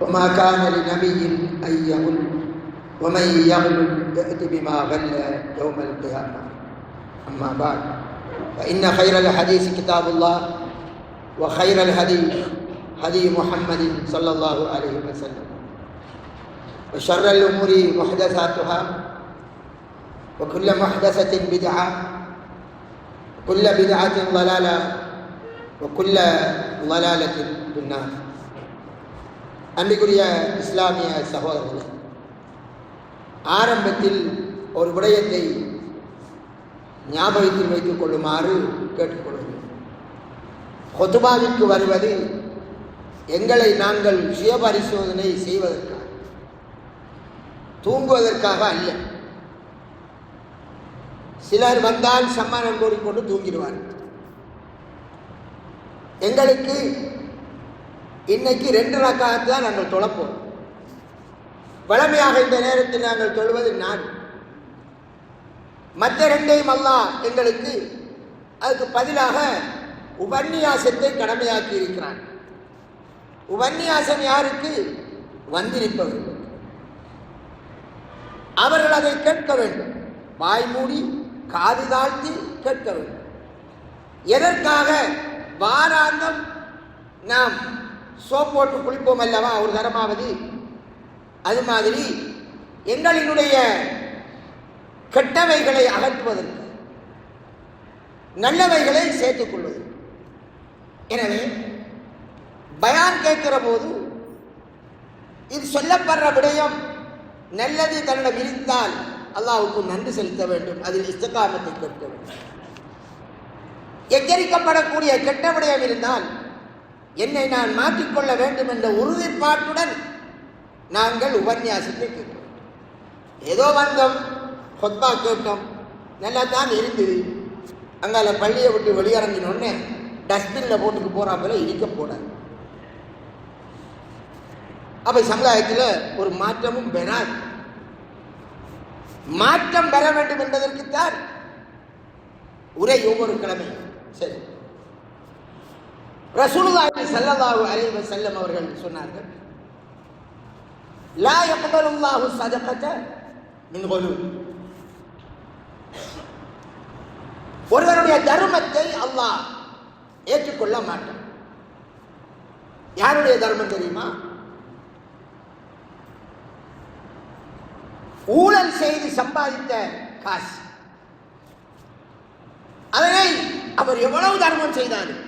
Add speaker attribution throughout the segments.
Speaker 1: وما كان لنبي أن يغل ومن يغل يأت بما غل يوم القيامة. أما بعد فإن خير الحديث كتاب الله وخير الهدي هدي محمد صلى الله عليه وسلم وشر الأمور محدثاتها وكل محدثة بدعة وكل بدعة ضلالة وكل ضلالة في النار. அன்பிற்குரிய இஸ்லாமிய சகோதரர்களே, ஆரம்பத்தில் ஒரு விடயத்தை ஞாபகத்தில் வைத்துக் கொள்ளுமாறு கேட்டுக்கொள்கிறேன். ஹுத்பாவிற்கு வருவது எங்களை நாங்கள் சுய பரிசோதனை செய்வதற்காக, தூங்குவதற்காக அல்ல. சிலர் வந்தால் சம்மானம் கோரிக்கொண்டு தூங்கிடுவார்கள். எங்களுக்கு இன்னைக்கு 2 ரக்காத்து தான் நாங்கள் தொழப்போம். வழமையாக இந்த நேரத்தில் நாங்கள் தொழுவது 4. மற்ற 2ஐயும் அல்லாஹ் எங்களுக்கு அதுக்கு பதிலாக உபன்யாசத்தை கடமையாக்கி இருக்கிறான். உபன்யாசம் யாருக்கு? வந்திருப்பவர்கள். அவர்கள் அதை கேட்க வேண்டும். வாய் மூடி காது தாழ்த்தி கேட்க வேண்டும். எதற்காக? வாராந்தம் நாம் சோப் போட்டு குளிப்போம் அல்லவா ஒரு தரமாவது, அது மாதிரி எங்களினுடைய கெட்டவைகளை அகற்றுவதற்கு, நல்லவைகளை சேர்த்துக் கொள்வதற்கு. எனவே பயான் கேட்கிற போது இது சொல்லப்படுற விடயம் நல்லது தன்னிடம் இருந்தால் அல்லாஹ்வுக்கு நன்றி செலுத்த வேண்டும். அதில் இஸ்திகாமத்தை கேட்க வேண்டும். எச்சரிக்கப்படக்கூடிய கெட்ட விடயம் இருந்தால் என்னை நான் மாற்றிக்கொள்ள வேண்டும் என்ற உறுதிப்பாட்டுடன் நாங்கள் உபன்யாசத்தை கேட்கிறோம். ஏதோ வந்தோம், ஹுத்பா கேட்டோம், நல்லா தான் இருந்தது. அங்கால பள்ளியை விட்டு வெளியிறங்கினோடனே டஸ்ட்பின்ல போட்டுக்கு போறா போல இருக்க போடாது. அப்ப சமுதாயத்தில் ஒரு மாற்றமும் பெறாது. மாற்றம் பெற வேண்டும் என்பதற்குத்தான் உரை ஒவ்வொரு கிழமை. சரி, ரசூலுல்லாஹி ஸல்லல்லாஹு அலைஹி வஸல்லம் அவர்கள் சொன்னார்கள், லா யக்பலுல்லாஹு ஸதகத மின் குலூப். ஒருவருடைய தர்மத்தை அல்லாஹ் ஏற்றுக்கொள்ள மாட்டான். யாருடைய தர்மம் தெரியுமா? ஊழல் செய்து சம்பாதித்த காசு. அதனை அவர் எவ்வளவு தர்மம் செய்தாலும்,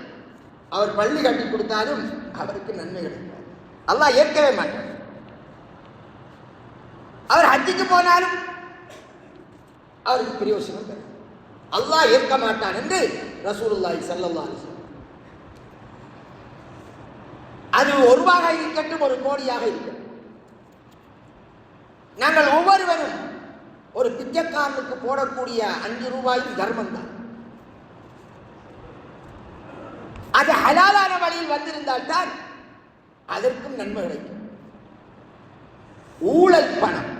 Speaker 1: அவர் பள்ளி கட்டி கொடுத்தாலும் அவருக்கு நன்மை கிடைக்காது. அல்லாஹ் ஏற்கவே மாட்டார். அவர் ஹஜ்ஜுக்கு போனாலும் அவருக்கு பிரயோசனம் கிடையாது. அல்லாஹ் ஏற்க மாட்டான் என்று ரசூலுல்லாஹி ஸல்லல்லாஹு அலைஹி வஸல்லம். அது 1 ரூபாயாக இருக்கட்டும், 1 கோடியாக இருக்கட்டும், நாங்கள் ஒவ்வொருவரும் ஒரு பிச்சைக்காரனுக்கு போடக்கூடிய 5 ரூபாயும் தர்மம் தான். அது ஹலாலான வழியில் வந்திருந்தால் தான் அதற்கும் நன்மை கிடைக்கும். ஊழல் பணம்,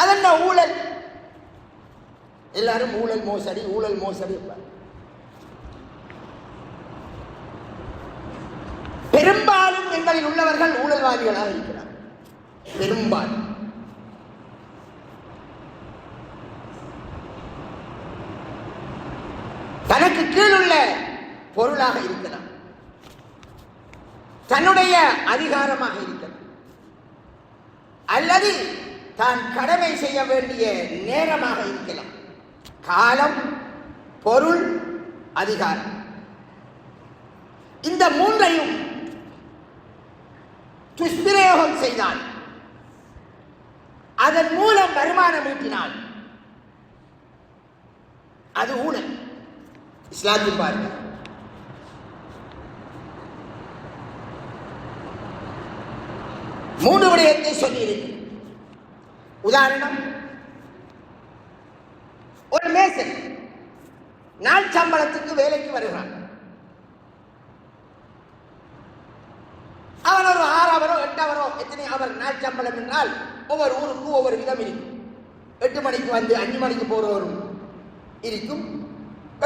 Speaker 1: அதென்ன ஊழல்? எல்லாரும் ஊழல் மோசடி ஊழல் மோசடி. பெரும்பாலும் எங்களில் உள்ளவர்கள் ஊழல்வாதிகளாக இருக்கிறார். பெரும்பாலும் தனக்கு கீழுள்ள பொருளாக இருக்கலாம், தன்னுடைய அதிகாரமாக இருக்கலாம், அல்லது தான் கடமை செய்ய வேண்டிய நேரமாக இருக்கலாம். காலம், பொருள், அதிகாரம், இந்த 3ஐயும் துஷ்பிரயோகம் செய்தால், அதன் மூலம் வருமானம் ஈட்டினால் அது ஊழல். இஸ்லாத்தில் பாருங்க, மூன்று விடயத்தை சொல்லியிருக்கு. உதாரணம், ஒரு மேசன் நாள் சம்பளத்துக்கு வேலைக்கு வருகிறான். அவன் ஒரு 6 அவரோ 8 அவரோ எத்தனை அவர் நாள் சம்பளம் என்றால் ஒவ்வொரு ஊருக்கும் ஒவ்வொரு விதம் இருக்கும். 8 மணிக்கு வந்து 5 மணிக்கு போறவரும் இருக்கும்,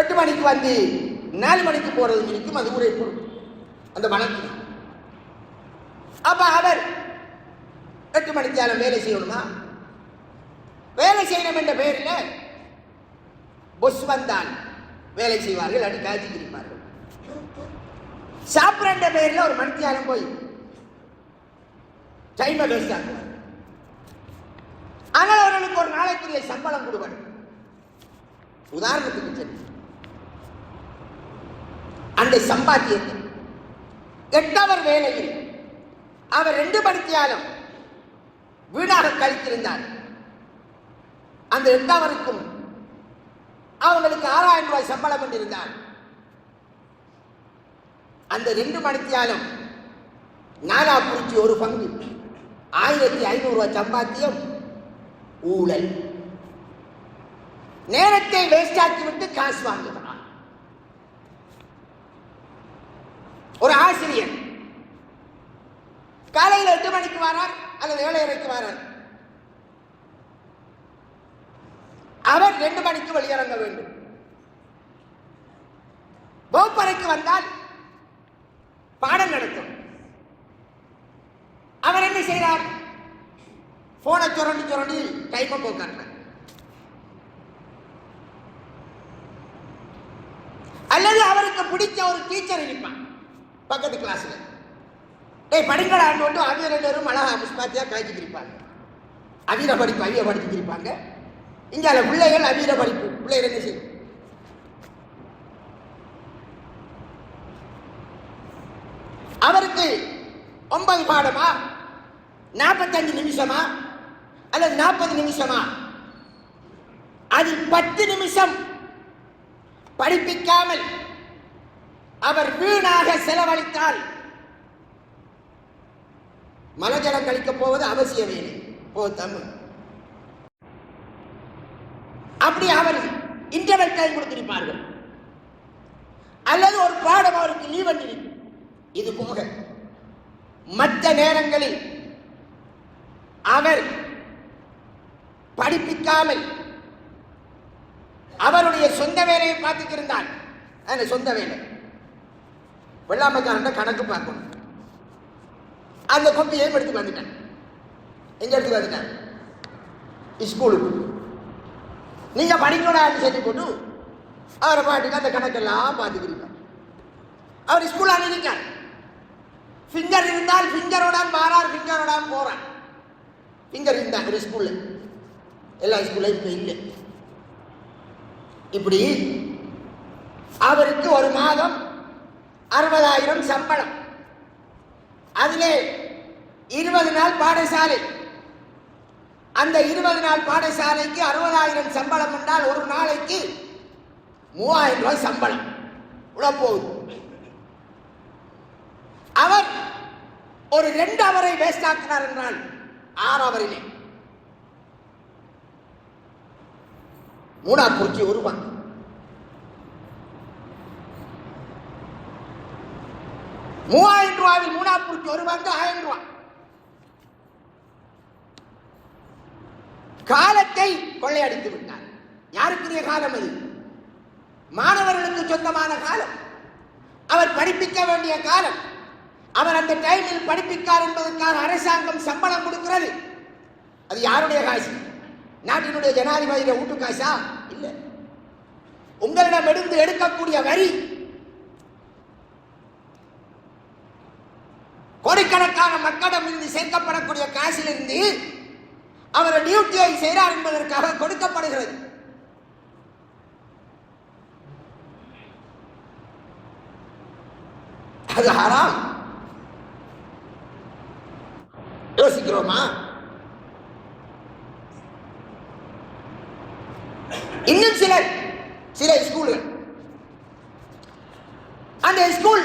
Speaker 1: 8 மணிக்கு வந்து 4 மணிக்கு போறதும் இருக்கும். அது ஊரை பொருள், அந்த வழக்கு. அப்ப அவர் 8 மணிக்கு வேலை செய்யணுமா? வேலை செய்யணும் என்ற பெயரில் பொஸ் வந்தால் வேலை செய்வார்கள், அடி காய்ச்சி கிரிப்பார்கள். சாப்பிட்ற பெயரில் ஒரு மணித்தியாலம் போய் டைமை வேஸ்ட் ஆக்குவார். ஆனால் அவர்களுக்கு ஒரு நாளைக்குரிய சம்பளம் கொடுக்கணும். உதாரணத்துக்கு சொல்லி அந்த சம்பாத்தியத்தை 8 அவர் வேலையில் அவர் 2 மணித்தியாலம் வீணாக கழித்திருந்தார். அந்த 2 அவருக்கும் அவங்களுக்கு 6000 ரூபாய் சம்பளம் கொண்டிருந்தார். அந்த 2 மணித்தியாலம் 4 ஒரு பங்கு 1500 ரூபாய் சம்பாத்தியம் ஊழல். நேரத்தை வேஸ்ட் ஆக்கிவிட்டு காசு வாங்குகிறார். ஒரு ஆசிரியர் காலையில் 8 மணிக்கு வரார் அல்லது 7:30 வரார். அவர் 2 மணிக்கு வெளியிறங்க வேண்டும். வகுப்பறைக்கு வந்தால் பாடம் நடத்தும். அவர் என்ன செய்கிறார்? போனை சுரண்டி டைமை போக்கார். அல்லது அவருக்கு பிடிச்ச ஒரு டீச்சர் இருப்பான் பக்கத்து கிளாஸ்ல. படிக்கலான்னு அவங்க 2 பேரும் அழகா முஸ்பாத்தியா காய்ச்சி கிரிப்பாங்க. அவீர படிப்பு அவிய படிச்சு கிரிப்பாங்க. இங்க பிள்ளைகள் அவீர படிப்பு பிள்ளைகள் என்ன செய்யும்? அவருக்கு 9 பாடமா 45 நிமிஷமா அல்லது 40 நிமிஷமா? அதில் 10 நிமிஷம் படிப்பிக்காமல் அவர் வீணாக செலவழித்தால் மலஜலம் கழிக்கப் போவது அவசியம் வேலை தமிழ். அப்படி அவர் இன்டர்வல் டைம் கொடுத்திருப்பார்கள். அல்லது ஒரு பாடம் அவருக்கு லீவ் பண்ணிருக்கும். இது போக மற்ற நேரங்களில் அவர் படிப்பிக்காமல் அவருடைய சொந்த வேலையை பார்த்துக்கிருந்தார். அந்த சொந்த வேலை வெள்ளாமைக்கான கணக்கு பார்க்கணும். அந்த கொப்பியை எடுத்து வந்துட்டான். எங்க எடுத்து வந்துட்டான்? ஸ்கூலுக்கு. நீங்க படிக்கணும்னு சொல்லி போட்டு அவரை பாட்டுக்கு அந்த கணக்கெல்லாம் பார்த்துக்கிறீங்க. அவர் ஸ்கூல் அனுப்பிட்டார். ஃபிங்கர் இருந்தால் ஃபிங்கரோட மாறார், ஃபிங்கரோட போறார். ஃபிங்கர் இருந்தார் ஒரு ஸ்கூல்ல, எல்லா ஸ்கூல்லையும் இப்ப இல்லை. இப்படி அவருக்கு ஒரு மாதம் 60,000 சம்பளம். அதிலே 20 நாள் பாடசாலை. அந்த 20 நாள் பாடசாலைக்கு 60,000 சம்பளம் என்றால் ஒரு நாளைக்கு 3000 ரூபாய் சம்பளம் உழப்போகுது. அவர் ஒரு 2 அவரை வேஸ்ட் ஆக்கினார் என்றால் 6 அவரிலே 3 ஒரு பங்கு. ரூபாயில் 3 ஒரு பங்கு 1000 ரூபாய். காலத்தை கொள்ளையடித்து விட்டார். யாருக்குரிய காலம் அது? மாணவர்களுக்கு சொந்தமான காலம். அவர் படிப்பிக்க வேண்டிய காலம். அவர் அந்த டைமில் படிப்பிக்கார் என்பதற்காக அரசாங்கம் சம்பளம் கொடுக்கிறது. அது யாருடைய காசு? நாட்டினுடைய ஜனாதிபதியுடைய வீட்டு காசா? இல்லை. உங்களிடம் எடுத்து எடுக்கக்கூடிய வரி கோடிக்கணக்கான மக்களிடம் இருந்து சேர்க்கப்படக்கூடிய காசிலிருந்து அவர் டியூட்டியை செய்கிறார் என்பதற்காக கொடுக்கப்படுகிறது. அது ஹராம். யோசிக்கிறோமா? இன்னும் சில ஸ்கூல்கள், அந்த ஸ்கூல்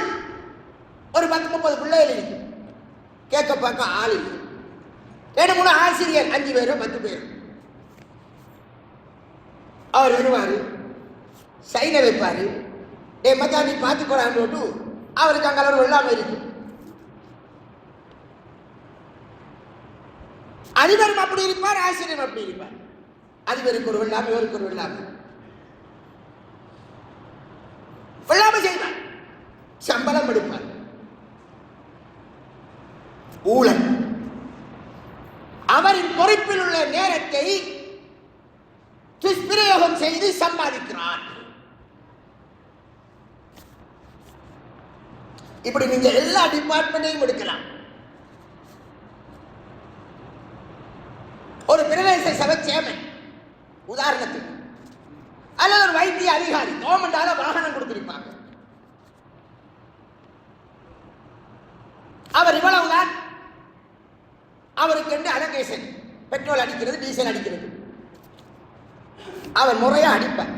Speaker 1: ஒரு 10-30 பிள்ளைகள் இருக்கு. கேட்க பார்க்க ஆள் இல்லை. 2-3 ஆசிரியர், 5 பேரோ 10 பேர். அவர் வருவாரு, சைன வைப்பாரு. மச்சா நீ பார்த்துக்கொள்ளான்னு அவருக்கு அங்கே அளவு இல்லாமல் இருக்கு. அதிபரும் அப்படி இருப்பார், ஆசிரியரும் அப்படி இருப்பார். அதிபருக்கு ஒரு வெள்ளாமை, இவருக்கு ஒரு வெள்ளாமை. வெள்ளாமை செய்வார், சம்பளம் எடுப்பார். ஊழல். அவரின் பொறுப்பில் உள்ள நேரத்தை துஷ்பிரயோகம் செய்து சம்பாதிக்கிறார். இப்படி நீங்க எல்லா டிபார்ட்மெண்ட்டையும் எடுக்கலாம். ஒரு பிரதேச சபை சேர்மன் உதாரணத்துக்கு, அல்லது ஒரு வைத்திய அதிகாரி கவர்மெண்டால வாகனம் கொடுத்திருப்பாங்க. அவர் இவ்வளவுதான் அவருக்கு என்று அலகேஷன், பெட்ரோல் அடிக்கிறது, டீசல் அடிக்கிறது. அவர் முறையா அடிப்பார்.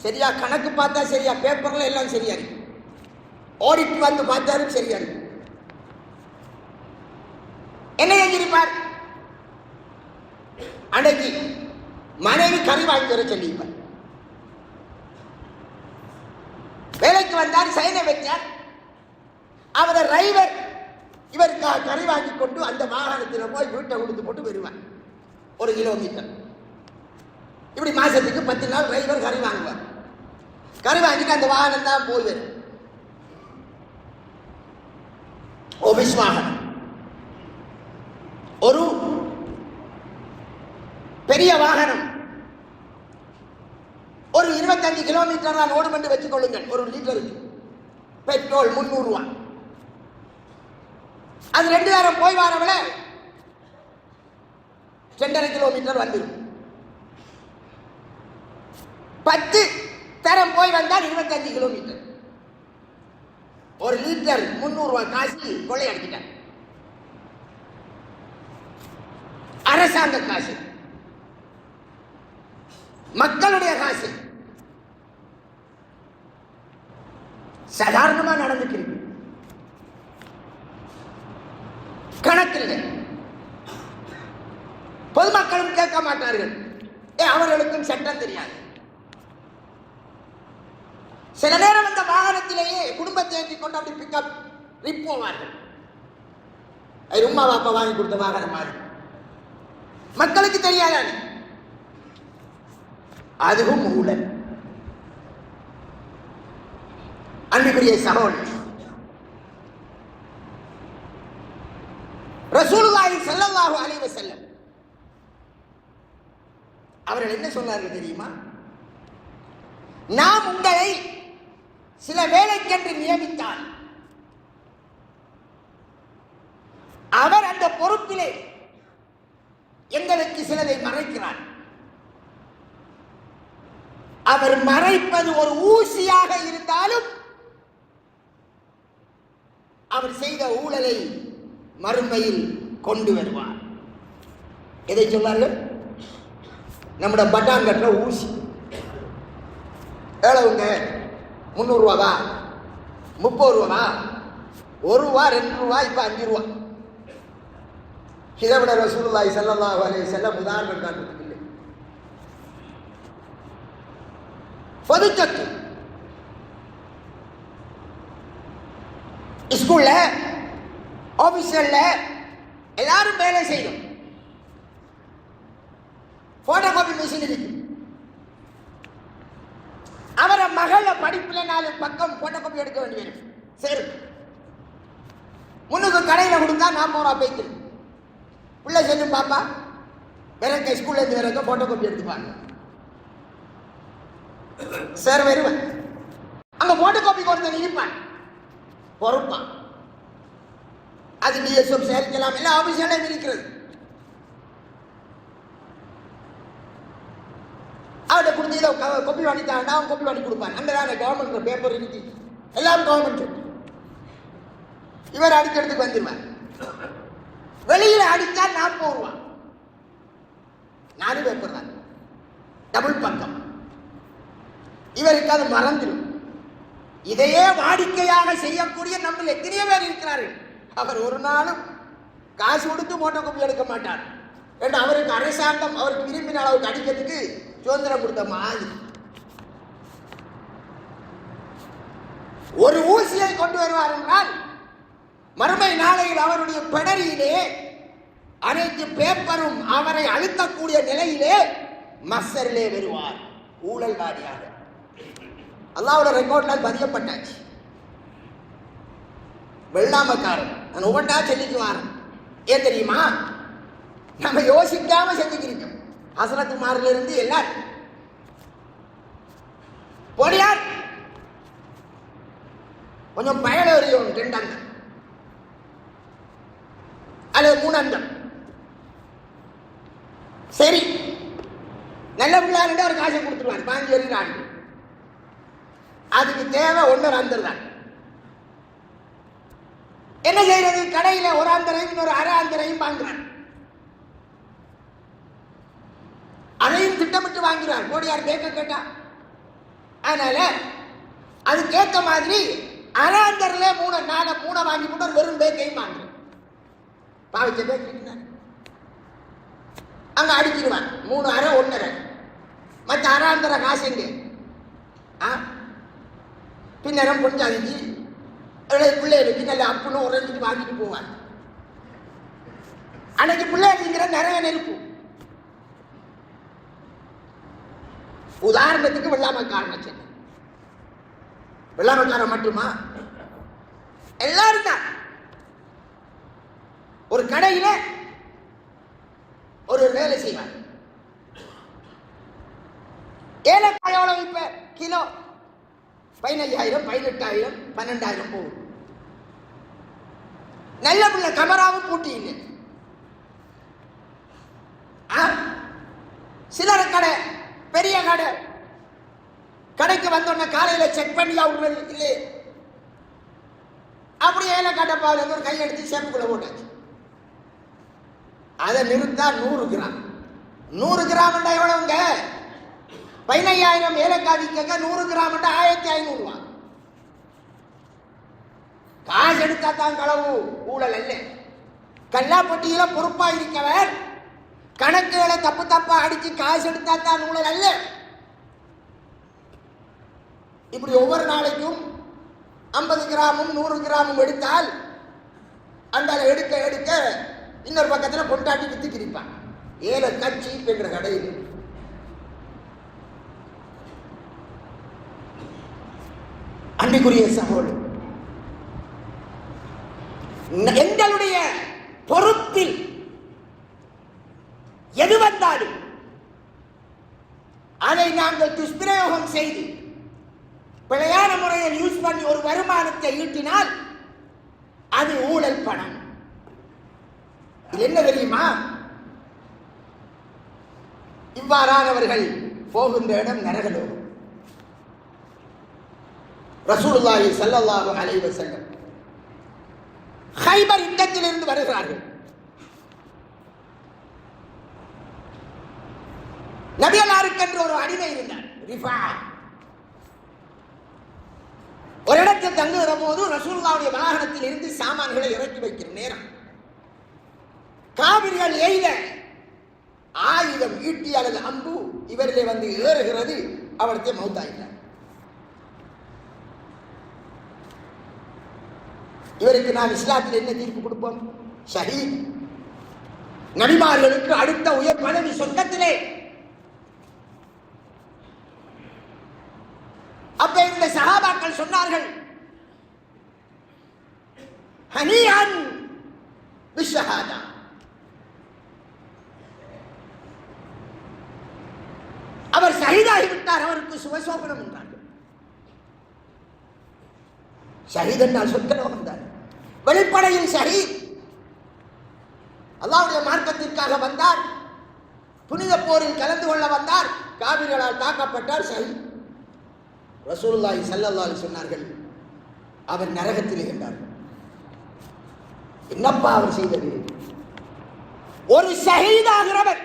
Speaker 1: சரியா கணக்கு பார்த்தா சரியா, பேப்பர்ல எல்லாம் சரியா இருக்கு. ஆடிட் வந்து பார்த்தாலும் சரியா இருக்கு. என்ன செஞ்சிருப்பார்? அன்னைக்கு மனைவி கறி வாங்கி வர சொல்லியிருப்பார். வேலைக்கு வந்தார், சைனை வச்சார். அவரை டிரைவர் இவருக்காக கறி வாங்கி கொண்டு அந்த வாகனத்தில் போய் வீட்டை கொடுத்து போட்டு வருவார். 1 கிலோமீட்டர். இப்படி மாசத்துக்கு 10 நாள் டிரைவர் கறி வாங்குவார். கறி வாங்கிட்டு அந்த வாகனம் தான் போய் வரும். ஆபீஸ் வாகனம். ஒரு பெரிய வாகனம் ஒரு 25 கிலோமீட்டர் தான் ஓடும் என்று வச்சுக் கொள்ளுங்கள். 1 லிட்டருக்கு பெட்ரோல் 300 ரூபாய். அது 2 நேரம் போய் வரவள 2.5 கிலோமீட்டர் வந்துடும். 10 தரம் போய் வந்தால் 25 கிலோமீட்டர். 1 லிட்டர் 300 ரூபாய் காசு கொள்ளை அடிச்சிட்டார். அரசாங்க காசு, மக்களுடைய காசு. சாதாரணமா நடந்துட்டு கணக்கில் பொதுமக்களும் கேட்க மாட்டார்கள். அவர்களுக்கும் சட்டம் தெரியாது. சில நேரம் அந்த வாகனத்திலேயே குடும்பத்தை ஏற்றி கொண்டு அப்படி பிக்கப் ரிப் போவார்கள். அது உமா பாப்பா வாங்கி கொடுத்த வாகனம் மாதிரி. மக்களுக்கு தெரியாது. அதுவும் ஊழல். அன்புக்குரிய சகோதரர், ரசூலுல்லாஹி ஸல்லல்லாஹு அலைஹி வஸல்லம் அவர்கள் என்ன சொன்னார்கள் தெரியுமா? நாம் உங்களை சில வேலைக்கென்று நியமித்தால் அவர் அந்த பொறுப்பிலே எங்களுக்கு சிலதை மறைக்கிறார். அவர் மறைப்பது ஒரு ஊசியாக இருந்தாலும் அவர் செய்த ஊழலை மறுமையில் கொண்டு வருவார். எதை சொன்னார்கள்? நம்முடைய பட்டாங்கற்ற ஊசி எவ்வளவுங்க? 300 ரூபாவா, 30 ரூபாவா, 1 ரூபா, 2 ரூபா, இப்ப 5 ரூபா. இதை விட ரசூலுல்லாஹி ஸல்லல்லாஹு அலைஹி வஸல்லம் உதாரணம் காட்டுறதுக்கு இல்லை. பொதுச்சொத்து ஸ்கூல்ல, ஆபீஸ்ல எல்லாரும் வேலை செய்யும். போட்டோ காப்பி மிஷின் இருக்கு. அவரை மகள படிப்புல 4 பக்கம் போட்டோ காப்பி எடுக்க வேண்டி வரும். சரி, முன்னுக்கு கடையில் கொடுத்தா 40 ரூபா போய்த்து. பிள்ளை செல்லும் பாப்பா வேற ஸ்கூல்ல இருந்து வேற போட்டோ காப்பி எடுத்துப்பாங்க. சார் வருவேன், அங்க போட்டோ காப்பி கொடுத்த நினைப்பான் பொறுப்பான். அது டிஎஸ்ஓ சேர்க்கலாம், எல்லா ஆபீஸ்களும் இருக்கிறது. அவர்கிட்ட கொடுத்து இதை கொப்பி வாங்கிட்டான், அவன் கொப்பி வாங்கி கொடுப்பான். அங்கதான கவர்மெண்ட் பேப்பர் இருக்கு, எல்லாம் கவர்மெண்ட். இவர் அடிக்கிறதுக்கு வந்துருவார். வெளியில அடிச்சா 40 ரூபா, 4 பேப்பர் தான், டபுள் பக்கம். இவருக்கு அது மறந்துடும். இதையே வாடிக்கையாக செய்யக்கூடிய நம்ம எத்தனையோ பேர் இருக்கிறார்கள். அவர் ஒரு நாளும் காசு கொடுத்து போட்டோ காப்பி எடுக்க மாட்டார். ஏன்னா அவருக்கு அரசாங்கம் அவருக்கு விரும்பின அளவுக்கு அடிக்கிறதுக்கு சுதந்திரம் கொடுத்த மாதிரி. ஒரு ஊசியை கொண்டு வருவார் என்றால் மறுமை நாளையில் அவருடைய பெடரியிலே அனைத்து பேப்பரும் அவரை அழுத்தக்கூடிய நிலையிலே மஸ்ஸரிலே வருவார், ஊழல்வாதியாக. அல்லாஹ்வுடைய ரெக்கார்ட்ல பதியப்பட்டாச்சு. வெள்ளாமக்காரன் நான் ஒவ்வொன்றா சொல்லிக்குவார். ஏன் தெரியுமா? நம்ம யோசிக்காம செஞ்சுக்கிறீங்க. ஹசரத்துமாரில இருந்து எல்லாரும் பொடியார் கொஞ்சம் பயணம் அறியும் 2 அந்தம் அல்லது 3 அந்தம். சரி, நல்ல பிள்ளையாரு ஒரு காசை கொடுத்துருவார், 5 வரைக்கும். அதுக்கு தேவை 1.5 அந்தர் தான். என்ன செய்யறது? கடையில 1 அந்தரையும் இன்னொரு 1/2 அந்தரையும் வாங்குறார். அதையும் திட்டமிட்டு வாங்குறார். கோடியார் கேட்க கேட்டா, அதனால அது கேட்க மாதிரி 1/2 அந்தர்ல 3 வாங்கி போட்டு ஒரு வெறும் பேக்கையும் வாங்குறார். பாவிச்ச பேக்கு அங்க அடிச்சிருவார். 3 1/2 1.5 மற்ற 1/2 அந்தர காசு எங்க? பின்னரம் கொஞ்சம் அஞ்சு பிள்ளைகளுக்கு நல்ல அப்புன்னு உறைஞ்சிட்டு வாங்கிட்டு போவார். அன்னைக்கு பிள்ளைங்கிற நிறைய நெருப்பு. உதாரணத்துக்கு வெள்ளாமக்காரன் சொன்ன, வெள்ளாமக்காரன் மட்டுமா? எல்லாரும் தான். ஒரு கடையில ஒரு வேலை செய்வார். ஏலக்காய் எவ்வளவு இப்ப கிலோ? 15,000, 18,000, 12,000 போகும். நல்ல பிள்ளை கமராவும் பூட்டி இல்லை. சிலர கடை, பெரிய கடை, கடைக்கு வந்தோடனே காலையில செக் பண்ணியா விடுறது இல்லையே. அப்படி ஏலக்காய் டப்பாவில் ஒரு கையெடுத்து சேப்புக்குள்ள போட்டாச்சு. அதை நிறுத்தா 100 கிராம். 100 கிராம் எவ்வளவுங்க? 15,000 ஏலக்காய் விற்க 100 கிராம் 1,500 ரூபாய். காசு எடுத்தா தான் களவு, ஊழல் அல்ல. கல்லாப்பட்டியில பொறுப்பா இருக்கவர் கணக்குகளை தப்பா அடிச்சு காசு எடுத்தா தான் ஊழல் அல்ல. இப்படி ஒவ்வொரு நாளைக்கும் 50 கிராமும் 100 கிராமும் எடுத்தால் அந்த எடுக்க எடுக்க இன்னொரு பக்கத்தில் பொண்டாட்டி வித்து கிரிப்பான். ஏலக்காய் சீப் என்ற கடையில் அன்றைக்குரிய சகோதரர், எங்களுடைய பொறுப்பில் எது வந்தாலும் அதை நாங்கள் துஷ்பிரயோகம் செய்து பிழையான முறையில் யூஸ் பண்ணி ஒரு வருமானத்தை ஈட்டினால் அது ஊழல் பணம். இது என்ன தெரியுமா? இவ்வாறானவர்கள் போகின்ற இடம் நரகலோகம். ரசூலுல்லாஹி ஸல்லல்லாஹு அலைஹி வஸல்லம் கைபர் யுத்தத்திலிருந்து வருகிறார்கள். நபியல்லாருக்கு என்று ஒரு அடிமை இருந்தார், ரிஃபா. ஒரு இடத்தில் தங்குகிற போது ரசூலுல்லாஹ்வுடைய வாகனத்தில் இருந்து சாமான்களை இறக்கி வைக்கிற நேரம் காவிரிகள் எய்த ஆயுதம், ஈட்டி அல்லது அம்பு இவரிலே வந்து ஏறுகிறது. அவருக்கு மௌத்தாயிட்டார். இவருக்கு நாம் இஸ்லாத்தில் என்ன தீர்ப்பு கொடுப்போம்? ஷஹீத். நபிமார்களுக்கு அடுத்த உயர் பதவி சொர்க்கத்திலே. அப்ப இந்த சஹாபாக்கள் சொன்னார்கள், ஹனியன் பிஷ்ஷஹாதா, அவர் ஷஹீதாகிவிட்டார், அவருக்கு சுபசோபனம் என்றார்கள். ஷஹீத் என்றால் சொர்க்கலோகம் தான். வெளிப்படையில் ஷஹீத் அல்லாஹ்வுடைய மார்க்கத்திற்காக வந்தார், புனித போரில் கலந்து கொள்ள வந்தார், காவிர்களால் தாக்கப்பட்டார், ஷஹீத். ரசூலுல்லாஹி ஸல்லல்லாஹு அலைஹி சொன்னார்கள், அவர் நரகத்திலே என்றார்கள். என்னப்பா அவர் செய்தது? ஒரு ஷஹீதாகிறவர்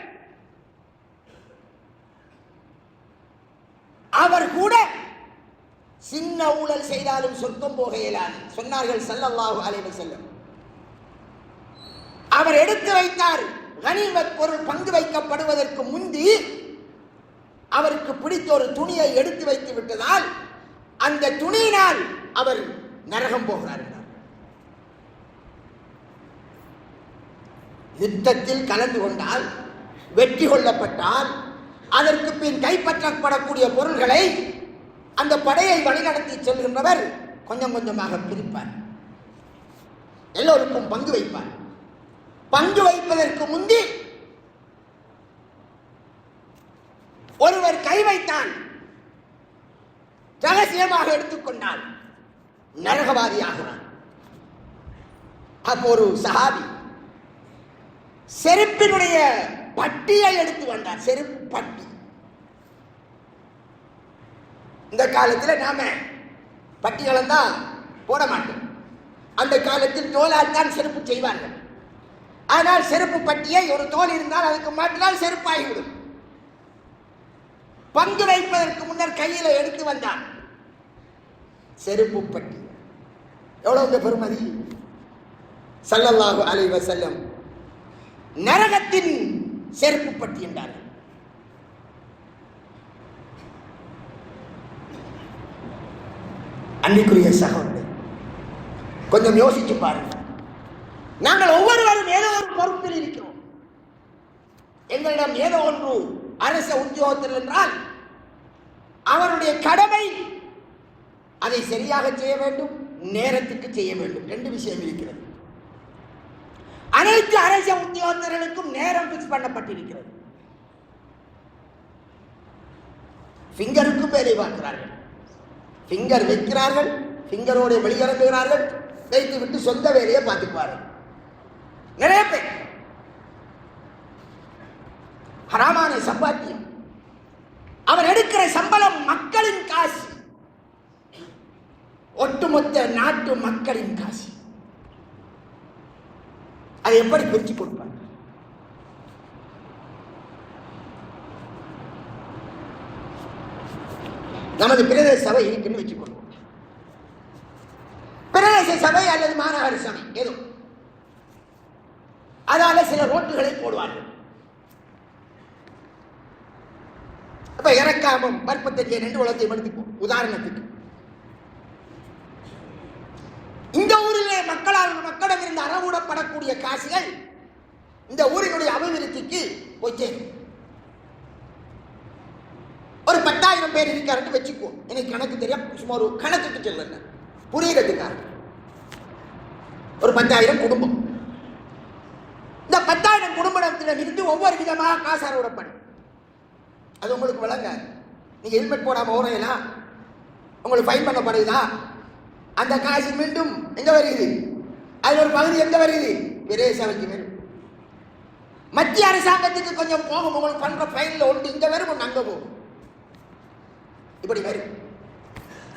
Speaker 1: அவர் கூட சின்ன ஊழல் செய்தாலும் சொர்க்கம் போக இயலாது சொன்னார்கள் ஸல்லல்லாஹு அலைஹி வஸல்லம். அவர் எடுத்து வைத்தார், கனிமத் பொருள் பங்கு வைக்கப்படுவதற்கு முந்தி அவருக்கு பிடித்த ஒரு துணியை எடுத்து வைத்து விட்டதால் அந்த துணியினால் அவர் நரகம் போகிறார். யுத்தத்தில் கலந்து கொண்டால், வெற்றி கொள்ளப்பட்டால், அதற்கு பின் கைப்பற்றப்படக்கூடிய பொருள்களை அந்த படையை வழிநடத்தி செல்கின்றவர் கொஞ்சம் கொஞ்சமாக பிரிப்பார், எல்லோருக்கும் பங்கு வைப்பார். பங்கு வைப்பதற்கு முந்தி ஒருவர் கை வைத்தான், ரகசியமாக எடுத்துக்கொண்டால் நரகவாதியாகிறான். அப்போ ஒரு சஹாபி செருப்பினுடைய பட்டியை எடுத்து வந்தார். செருப்பு பட்டி. இந்த காலத்தில் நாம பட்டிகளும் தான் போட மாட்டோம். அந்த காலத்தில் தோலால் தான் செருப்பு செய்வார்கள். ஆனால் செருப்பு பட்டியை ஒரு தோல் இருந்தால் அதுக்கு மாற்றினால் செருப்பாகிவிடும். பங்கு வைப்பதற்கு முன்னர் கையில் எடுத்து வந்தான் செருப்பு பட்டி. எவ்வளவு பெருமதி! ஸல்லல்லாஹு அலைஹி வஸல்லம் நரகத்தின் செருப்பு பட்டி என்றார்கள். அன்பிற்குரிய சகோதரர்களே, கொஞ்சம் யோசிச்சு பாருங்கள். நாங்கள் ஒவ்வொருவரும் ஏதோ ஒரு பொறுப்பில் இருக்கிறோம். எங்களிடம் ஏதோ ஒன்று அரச உத்தியோகத்தில் என்றால் அவருடைய கடமை அதை சரியாக செய்ய வேண்டும், நேரத்துக்கு செய்ய வேண்டும். ரெண்டு விஷயம் இருக்கிறது. அனைத்து அரச உத்தியோகத்தர்களுக்கும் நேரம் பிக்ஸ் பண்ணப்பட்டிருக்கிறது. ஃபிங்கருக்கும் வேலை பார்க்கிறார்கள். ஃபிங்கர் வைக்கிறார்கள், ஃபிங்கரோடு வெளியிறங்குகிறார்கள், வைத்து விட்டு சொந்த வேலையை பார்த்துக்குவார்கள். நிறைய பேர் ஹராமான சம்பாத்தியம். அவர் எடுக்கிற சம்பளம் மக்களின் காசு, ஒட்டுமொத்த நாட்டு மக்களின் காசு. அதை எப்படி பிரிச்சு கொடுப்பாங்க? நமது பிரதேச சபை இருக்குன்னு வச்சுக்கொள்வோம். பிரதேச சபை அல்லது மாநகர சபை ஏதோ, அதால சில ரோட்டுகளை போடுவார்கள். அப்ப இறக்காமம் 45 உலகத்தை எடுத்துப்போம் உதாரணத்துக்கு. இந்த ஊரிலே மக்களிடம் இருந்து அறவிடப்படக்கூடிய காசுகள் இந்த ஊரினுடைய அபிவிருத்திக்கு போய் சேரும். ஒரு 10,000 பேர் இருக்காருன்னு வச்சுக்குவோம். எனக்கு கணக்கு தெரியும், சும்மா ஒரு கணக்குக்கு சொல்லுங்க புரியறதுக்காக. ஒரு 10,000 குடும்பம். இந்த 10,000 குடும்பத்திடம் இருந்து ஒவ்வொரு விதமாக காசு அறவிடப்படும். அது உங்களுக்கு விளங்க. நீங்க ஹெல்மெட் போடாம ஓரையெல்லாம் உங்களுக்கு ஃபைன் பண்ணப்படுதா? அந்த காசு மீண்டும் எங்க வருகிறது? அது ஒரு பகுதி எங்க வருகிறது? பிரதேச சபைக்கு வரும். மத்திய அரசாங்கத்துக்கு கொஞ்சம் போகும். உங்களுக்கு பண்ற ஃபைன்ல ஒன்று இங்க வரும், ஒன்று அங்க போகும். இப்படி வரும்.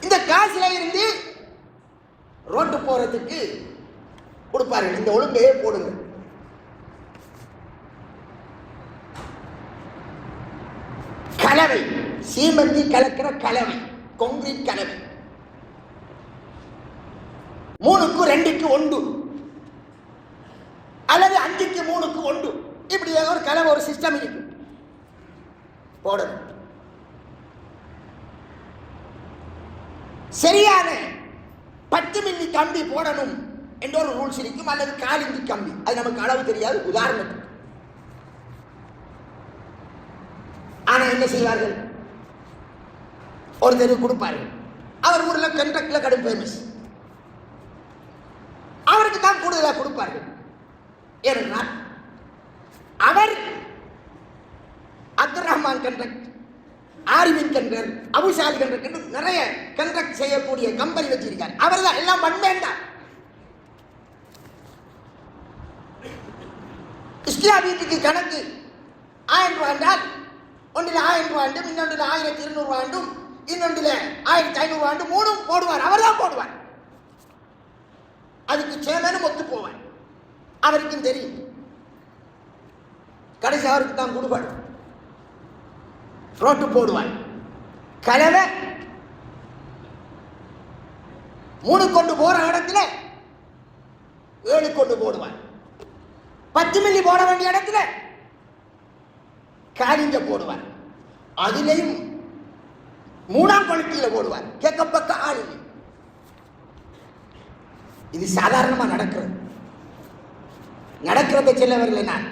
Speaker 1: இந்த காசுல இருந்து ரோட்டு போறதுக்கு கொடுப்பார்கள். இந்த ஒழுங்கையே போடுங்க. கலவை, சீமந்தி கலக்கிற கலவை, கான்கிரீட் கலவை 3க்கு 2க்கு 1 அல்லது 5க்கு 3க்கு 1, இப்படி ஒரு கலவை, ஒரு சிஸ்டம் இருக்கு. போடணும். சரியான 10 மில்லி கம்பி போடணும் என்ற ஒரு ரூல்ஸ் இருக்கும், அல்லது 4 இன்ச்சு கம்பி. அது நமக்கு அளவு தெரியாது, உதாரணத்துக்கு. ஆனா என்ன செய்வார்கள்? ஒருத்தர் கொடுப்பார்கள். அவர் ஊர்ல கண்ட்ராக்ட்ல கடும் ஃபேமஸ். அவருக்கு தான் கூடுதலாக கொடுப்பார்கள். ஏனென்றால் அவர் அப்துல் ரஹ்மான் கண்ட்ராக்ட், ஆரிமின் கண்ட்ராக்ட், அபுசாலி கண்ட்ராக்ட், நிறைய கண்ட்ராக்ட் செய்யக்கூடிய கம்பெனி வச்சிருக்கார். அவர் தான் எல்லாம் பண்ணேன்டார். இஸ்லாம் வீட்டுக்கு கணக்கு 1000 ரூபாய் என்றால் ஒன்றில் 1000 ரூபாய், இன்னொன்றில் 1200 ரூபாய், இன்னொன்றில் 1500 ரூபாய், 3 போடுவார். அவர் தான் போடுவார். அதுக்கு சேமனும் ஒத்து போவார். அவருக்கும் தெரியும். கடைசி அவருக்கு தான் கொடுப்பார். ரோட்டு போடுவார். கலவை 3 கொண்டு போற இடத்துல 7 கொண்டு போடுவார். 10 மில்லி போட வேண்டிய இடத்துல காலிஞ்ச போடுவார். அதிலையும் 3ஆம் குவாலிட்டியில போடுவார். கேட்கப்பட்ட ஆள். இது சாதாரணமா நடக்கிறத சொல்ல வரல. நான்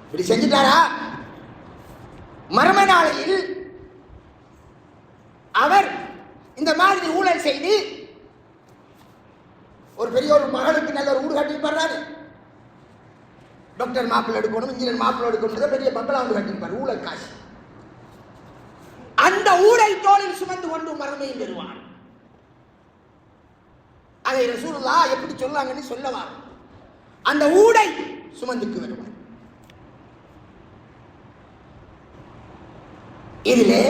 Speaker 1: இப்படி செஞ்சுட்டாரா? மர்ம நாளையில் அவர் இந்த மாதிரி ஊழல் செய்து ஒரு பெரிய ஒரு மகளுக்கு நல்ல ஒரு வீடு கட்டி போடுறாரு. டாக்டர் மாப்பிள்ளை எடுக்கணும், இன்ஜினியர் மாப்பிள்ளை எடுக்கணும், பெரிய பங்களா வந்து கட்டிருப்பார், ஊழல் காசு. அந்த ஊழல் தோளில் சுமந்து கொண்டு மறுமையில் வருவார். அதை ரசூலுல்லாஹ் எப்படி சொல்லாங்கன்னு சொல்லவார். அந்த ஊடை சுமந்துக்கு வருவார். இதிலே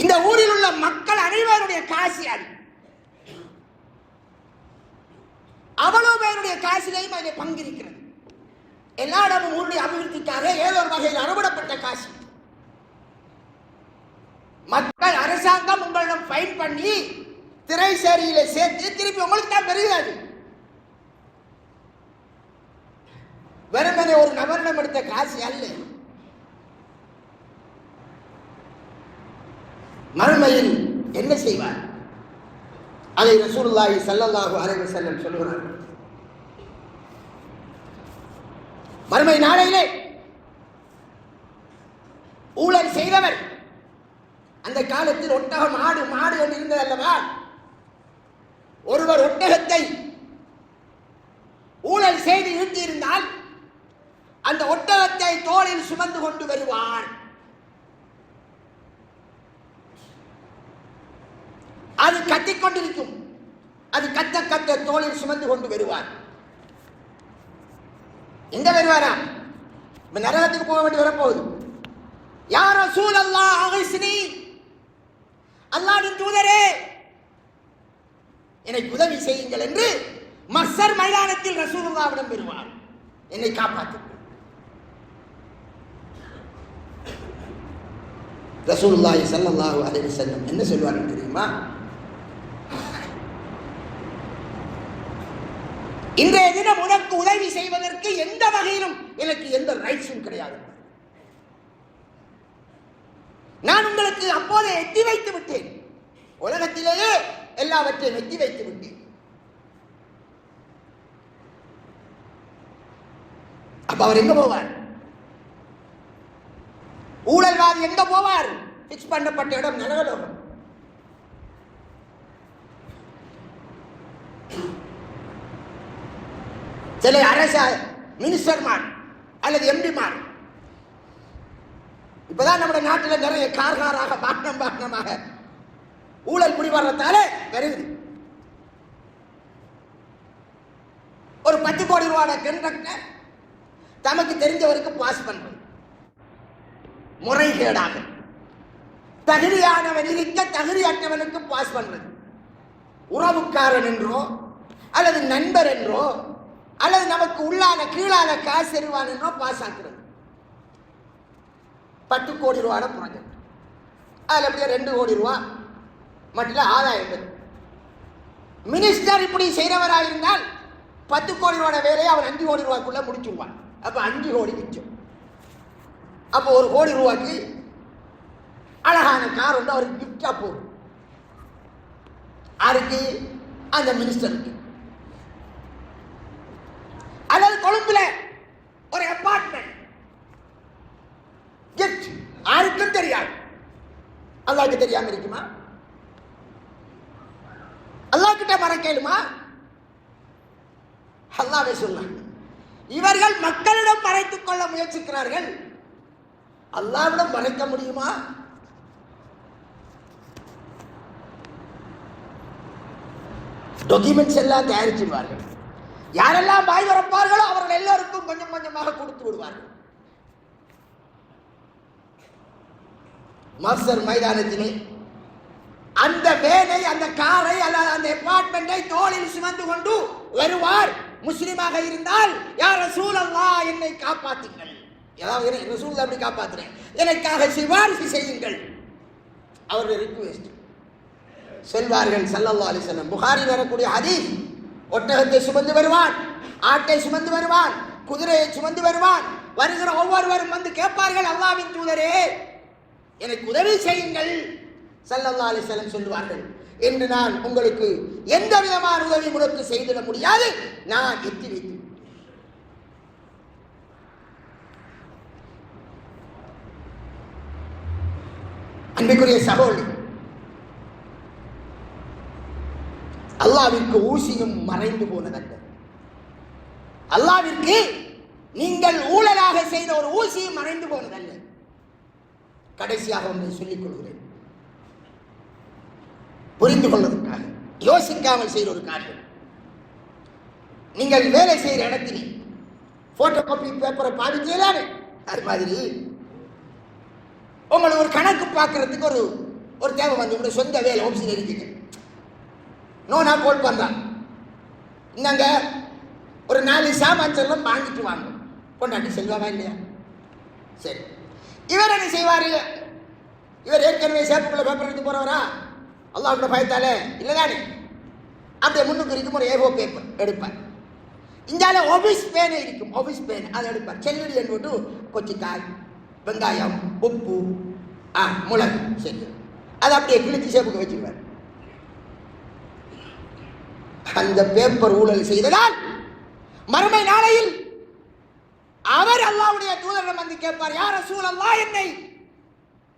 Speaker 1: இந்த ஊரில் உள்ள மக்கள் அனைவருடைய காசு அது. அவ்வளவு பேருடைய காசிலையும் அதில் பங்கிருக்கிறது. எல்லா இடமும் ஊருடைய அபிவிருத்திக்காக ஏதோ ஒரு வகையில் அறுவடப்பட்ட காசு. மக்கள் அரசாங்கம் உங்களிடம் ஃபைன் பண்ணி திரைசேரியில சேர்த்து திருப்பி உங்களுக்கு தான் பெறுகிறது. வெறுமனே ஒரு நபரிடம் எடுத்த காசு அல்ல. மறுமையில் என்ன செய்வார்? அதை ரசூலுல்லாஹி ஸல்லல்லாஹு அலைஹி வஸல்லம் சொல்கிறார். மறுமை நாளையிலே ஊழல் செய்தவர், அந்த காலத்தில் ஒட்டகம் ஆடு மாடு என்று இருந்தது அல்லவா, ஒருவர் ஒட்டகத்தை ஊழல் செய்து ஈட்டியிருந்தால் அந்த ஒட்டகத்தை தோளில் சுமந்து கொண்டு வருவார். அது கத்திக்கொண்டிருக்கும். அது கத்த கத்த தோளில் சுமந்து கொண்டு வருவார். எங்க வருவாரா? நரகத்துக்கு போக வேண்டி வரப்போகுது. யா ரசூலல்லாஹ் அகிஸ்னி, அல்லாஹ்வின் தூதரே எனக்கு உதவி செய்யுங்கள் என்று மஹ்ஷர் மைதானத்தில் ரசூலுல்லாஹ்விடம் வருவார். என்னை காப்பாற்று. ரசூலுல்லாஹி ஸல்லல்லாஹு அலைஹி வஸல்லம் என்ன சொல்வார்கள் தெரியுமா? இன்றைய தினம் உனக்கு உதவி செய்வதற்கு எந்த வகையிலும் எனக்கு எந்த ரைட்ஸும் கிடையாது. நான் உங்களுக்கு அப்போதே எட்டி வைத்து விட்டேன். உலகத்திலேயே எல்லாவற்றையும் எட்டி வைத்து விட்டேன். அப்ப அவர் எங்க போவார்? ஊழல்வாதி எங்க போவார்? பிக்ஸ் பண்ணப்பட்ட இடம் நரகலோகம். சில அரச மினிஸ்டர்மார் அல்லது எம்டிமார் இப்பதான் நம்ம நாட்டில் நிறைய கார்காராக பாட்டமாக ஊழல் முடிவறதால வருது. ஒரு 10 கோடி ரூபாய் கண்ட்ராக்டர் தமக்கு தெரிஞ்சவருக்கு பாஸ் பண்றது முறைகேடாக, தகுதியானவன் இருக்க தகுதியற்றவனுக்கு பாஸ் பண்றது, உறவுக்காரன் என்றோ அல்லது நண்பர் என்றோ அல்லது நமக்கு உள்ளான கீழான காசு எறிவான் என்றோ பாஸ் ஆக்குறது. 10 கோடி ரூபாய் ப்ராஜெக்ட், அதில் அப்படியே 2 கோடி ரூபாய் மட்டும் ஆதாயம். மினிஸ்டர் இப்படி செய்கிறவராக இருந்தால் 10 கோடி ரூபாய் வேலையை அவன் 5 கோடி ரூபாய்க்குள்ள முடிச்சுடுவான். அப்போ 5 கோடி மிச்சம். அப்போ 1 கோடி ரூபாய்க்கு அழகான கார் வந்து அவருக்கு கிஃப்டா போகும். யாருக்கு? அந்த மினிஸ்டருக்கு. அல்லது கொழும்புல ஒரு அபார்ட்மெண்ட் கிஃப்ட், யாருக்கும் தெரியாது. அல்லாஹ்க்கு தெரியாம இருக்குமா? அல்லாஹ் கிட்ட மறைக்கலுமா? அல்லாஹ்வே சொன்னான், இவர்கள் மக்களிடம் மறைத்துக் கொள்ள முயற்சிக்கிறார்கள், அல்லாஹ்விடம் மறைக்க முடியுமா? டாக்குமெண்ட்ஸ் எல்லாம் தயாரிச்சிருவார்கள். யாரெல்லாம் வாய் வரப்பார்களோ அவர்கள் எல்லோருக்கும் கொஞ்சம் கொஞ்சமாக கொடுத்து விடுவார்கள். மஹ்ஷர் மைதானத்திலே அந்த வேனை, அந்த காரை அல்லது அந்த அபார்ட்மெண்டை தோளில் சுமந்து கொண்டு வருவார். முஸ்லிமாக இருந்தால் யா ரசூலல்லாஹ் என்னை காப்பாற்றுங்கள், ஏதாவது ரசூலுல்லாஹ் அப்படி காப்பாற்றுறேன், எனக்காக சிபாரிசு செய்யுங்கள். அவருடைய ரிக்வெஸ்ட் சொல்வார்கள் ஸல்லல்லாஹு அலைஹி வஸல்லம். புகாரி வரக்கூடிய ஹதீஸ், ஒட்டகத்தை சுமந்து வருவான், ஆட்டை சுமந்து வருவான், குதிரையை சுமந்து வருவான். வருகிற ஒவ்வொருவரும் வந்து கேட்பார்கள், அல்லாஹ்வின் தூதரே எனக்கு உதவி செய்யுங்கள். ஸல்லல்லாஹு அலைஹி வஸல்லம் சொல்வார்கள், என்று நான் உங்களுக்கு எந்த விதமான உதவி முறைக்கு செய்திட முடியாது, நான் எத்தி வைத்து. அன்பிற்குரிய சகோதரி, அல்லாஹ்விற்கு ஊசியும் மறைந்து போனதல்ல. அல்லாஹ்விற்கு நீங்கள் ஊழலாக செய்த ஒரு ஊசியும் மறைந்து போனதல்ல. கடைசியாக ஒன்றை சொல்லிக் கொள்கிறேன், புரிந்து கொள்வதற்காக. யோசிக்காமல் செய்கிற ஒரு காரியம். நீங்கள் வேலை செய்கிற இடத்திலே போட்டோ காப்பி பேப்பரை பாதிக்கலாமே, அது மாதிரி உங்களை ஒரு கணக்கு பார்க்கறதுக்கு ஒரு தேவை வந்து உங்களுடைய சொந்த வேலை ஆஃபீஸில் இருக்குது. நான் கோல் பண்ணுறான், இந்தாங்க ஒரு 4 சாமான் செல்லம் வாங்கிட்டு வாங்க. கொண்டாட்டி செல்வாவா இல்லையா? சரி, இவர் என்ன செய்வார்? இவர் ஏற்கனவே சேப்புக்குள்ள பேப்பர் எடுத்து போறவரா? அல்லாஹ்வுடைய பயத்தாலே இல்லைதானே? அப்படியே முன்னுக்கு இருக்கும் ஒரு ஏகோ பேப்பர் எடுப்பார். இந்தால ஆஃபீஸ் பேனை இருக்கும், ஆஃபீஸ் பேன் அதை எடுப்பார். செல்லடி என்பது கொச்சிக்காய், வெங்காயம், உப்பு, மிளகு, சரி, அதை அப்படியே கிழிச்சு சேப்புக்கு வச்சிருவார். அந்த பேப்பர் ஊழல் செய்ததால் மறுமை நாளையில் அவர் அல்லாஹ்வுடைய தூதரிடம் வந்து கேட்பார், யா ரசூலல்லாஹ், என்னை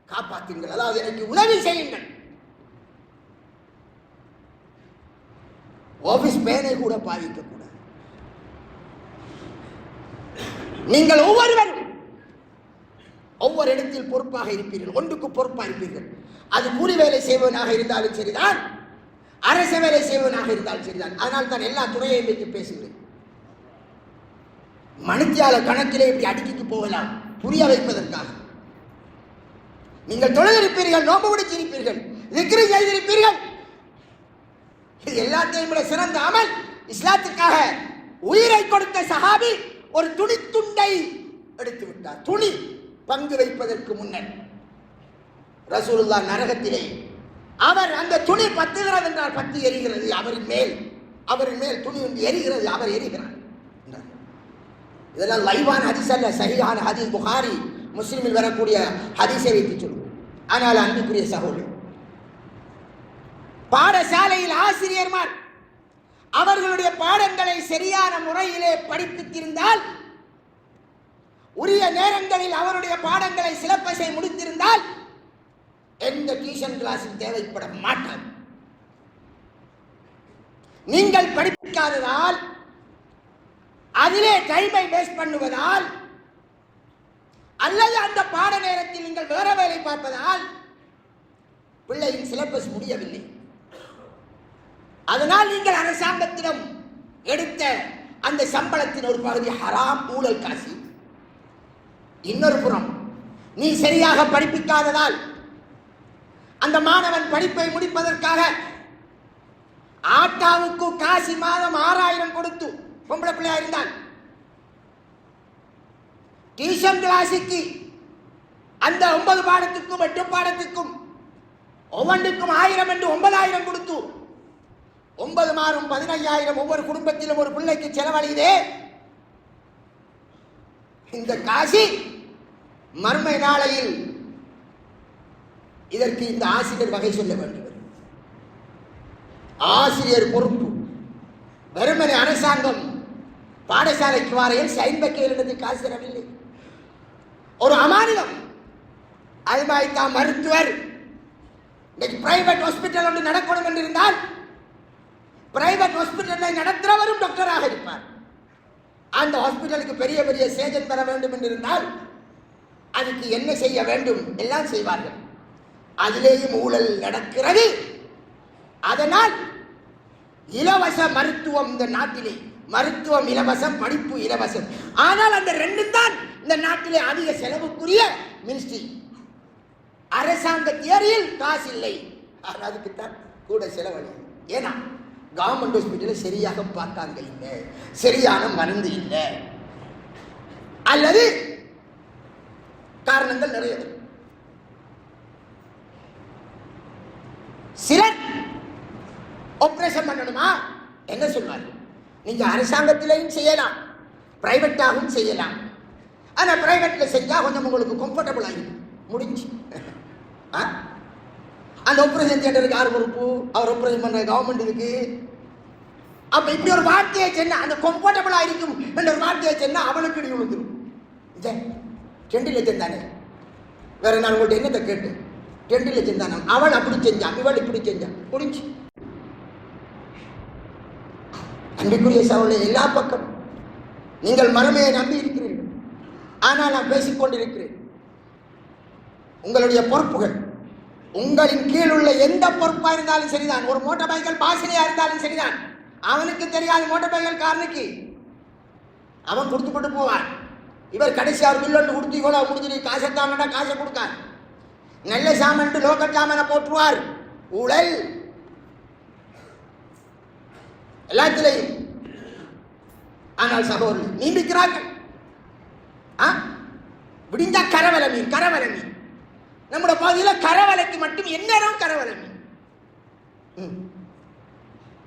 Speaker 1: காப்பாற்றுங்கள், அதாவது எனக்கு உதவி செய்யுங்கள். ஆபீஸ் பேனை கூட பாதிக்க கூடாது. நீங்கள் ஒவ்வொருவரும் ஒவ்வொரு இடத்தில் பொறுப்பாக இருப்பீர்கள், ஒன்றுக்கு பொறுப்பாக இருப்பீர்கள். அது கூலி வேலை செய்வனாக இருந்தாலும் சரிதான், அரசு வேலை செய்வனாக இருந்தாலும் சரிதான். அதனால் தான் எல்லா துறையையும் வைத்து பேசுகிறேன். மணித்தியால கணக்கிலே இப்படி அடுக்கிட்டு போகலாம், புரிய வைப்பதற்காக. நீங்கள் தொழுதிருப்பீர்கள், நோம்பு பிடிச்சிருப்பீர்கள், திக்ரு செய்திருப்பீர்கள். இது எல்லாத்தையும் விட சிறந்த அமல். இஸ்லாத்துக்காக உயிரை கொடுத்த சஹாபி ஒரு துணி துண்டை எடுத்து விட்டார். துணி பங்கு வைப்பதற்கு முன்னர் ரசூலுல்லாஹ் நரகத்திலே அவர் அந்த துணி பத்துகிறது என்றால் பத்து எரிகிறது, அவரின் மேல் துணி ஒன்று எரிகிறது, அவர் எரிகிறார். இதெல்லாம் லைவான ஹதீஸ் அல்ல, சஹீஹான ஹதீஸ். புகாரி முஸ்லிமில் வரக்கூடிய ஹதீஸை வைத்து சொல்லுவோம். ஆனால் அன்புக்குரிய சகோதரர், பாடசாலையில் ஆசிரியர்மார் அவர்களுடைய பாடங்களை சரியான முறையிலே படிப்பித்திருந்தால், உரிய நேரங்களில் அவருடைய பாடங்களை சிலபஸை முடித்திருந்தால் எந்த டியூஷன் கிளாஸும் தேவைப்பட மாட்டாது. நீங்கள் படிப்பிக்காததால், அதிலே டைமை வேஸ்ட் பண்ணுவதால், அல்லது அந்த பாட நேரத்தில் நீங்கள் வேற வேலை பார்ப்பதால் பிள்ளையின் சிலபஸ் முடியவில்லை. அதனால் நீங்கள் அரசாங்கத்திடம் எடுத்த அந்த சம்பளத்தின் ஒரு பகுதி ஹராம், ஊழல் காசு. இன்னொரு புறம் நீ சரியாக படிப்பிக்காததால் அந்த மாணவன் படிப்பை முடிப்பதற்காக ஆட்டாவுக்கு காசி மாதம் 6000 கொடுத்து, பொம்பளை பிள்ளையா இருந்தால், டியூஷன் கிளாஸுக்கு அந்த 9 பாடத்துக்கும் 8 பாடத்துக்கும் ஒவ்வொன்றுக்கும் 1000 என்று 9000 கொடுத்து 9 மாறும் 15000 ஒவ்வொரு குடும்பத்திலும் ஒரு பிள்ளைக்கு செலவழிதே. இந்த காசி மறுமை நாளையில் இதற்கு இந்த ஆசிரியர் வகை சொல்ல வேண்டும். ஆசிரியர் பொறுப்பு. வெறுமனை அரசாங்கம் பாடசாலைக்கு வாரையில் சைன் வைக்க காசு தரவில்லை. ஒரு அமானிதம். அது மாதிரி தான் மருத்துவர். இன்னைக்கு பிரைவேட் ஹாஸ்பிட்டல் ஒன்று நடக்கணும் என்று இருந்தால் பிரைவேட் ஹாஸ்பிட்டலை நடத்துறவரும் டாக்டராக இருப்பார். அந்த ஹாஸ்பிட்டலுக்கு பெரிய பெரிய சேஜன் பெற வேண்டும் என்று இருந்தால் அதுக்கு என்ன செய்ய வேண்டும் எல்லாம் செய்வார்கள். அதிலேயும் ஊழல் நடக்கிறது. அதனால் இலவச மருத்துவம் இந்த நாட்டிலே, மருத்துவம் இலவசம், படிப்பு இலவசம். ஆனால் அந்த ரெண்டும் தான் இந்த நாட்டிலே அதிக செலவுக்குரிய மினிஸ்ட்ரி. அரசாங்க தியரியில் காசு இல்லை, ஆனால் அதுக்குத்தான் கூட செலவழி. ஏன்னா கவர்மெண்ட் ஹாஸ்பிட்டலில் சரியாக பார்த்தாங்க இல்லை, சரியான மருந்து இல்லை, அல்லது காரணங்கள் நிறைய. சிலர் ஆபரேஷன் பண்ணணுமா என்ன சொல்வார்கள்? நீங்க அரசாங்கத்திலையும் செய்யலாம், பிரைவேட்டாகவும் செய்யலாம். ஆனா பிரைவேட்ல செஞ்சா கொஞ்சம் உங்களுக்கு கம்ஃபர்டபுள் ஆகிடும், முடிஞ்சு. அந்த ஆபரேஷன் தியேட்டருக்கு யார் பொறுப்பு? அவர் ஆபரேஷன் பண்ற கவர்மெண்ட் இருக்கு. அப்ப இப்படி ஒரு வார்த்தையை சொன்னா அந்த கம்ஃபர்டபுளா இருக்கும் என்ற ஒரு வார்த்தையை சொன்னா அவனுக்கு இடி விழுந்துடும். 2 லட்சம் தானே, வேற நான் உங்கள்கிட்ட என்னத்தை கேட்டு 2 லட்சம் தானே, அவள் அப்படி செஞ்சான், இவள் இப்படி செஞ்சான், முடிஞ்சு. அன்றைக்குரிய சவுளை எல்லா பக்கம் நீங்கள் மறுமையை நம்பி இருக்கிறீர்கள். ஆனால் நான் பேசிக் கொண்டிருக்கிறேன். உங்களுடைய பொறுப்புகள், உங்களின் கீழ் உள்ள எந்த பொறுப்பாக இருந்தாலும் சரிதான். ஒரு மோட்டார் பைக்கல் பாசனையா இருந்தாலும் சரிதான். அவனுக்கு தெரியாது மோட்டார் பைக்கல் காரனுக்கு, அவன் கொடுத்து கொண்டு போவான். இவர் கடைசி அவர் பில் ஒன்று கொடுத்து இவ்வளோ முடிஞ்சு காசை தாமண்டா காசை கொடுக்கார். நல்ல சாமன் லோக்கல் சாமனை போட்டுருவார். ஊழல் எல்லாத்திலையும். ஆனால் சகோதரர் நீம்பிக்கிறார்கள். விடிஞ்சா கரவலை மீன், கரவலை மீன். நம்முடைய பகுதியில் கரவலைக்கு மட்டும் எந்நேரம் கரவலை மீன்.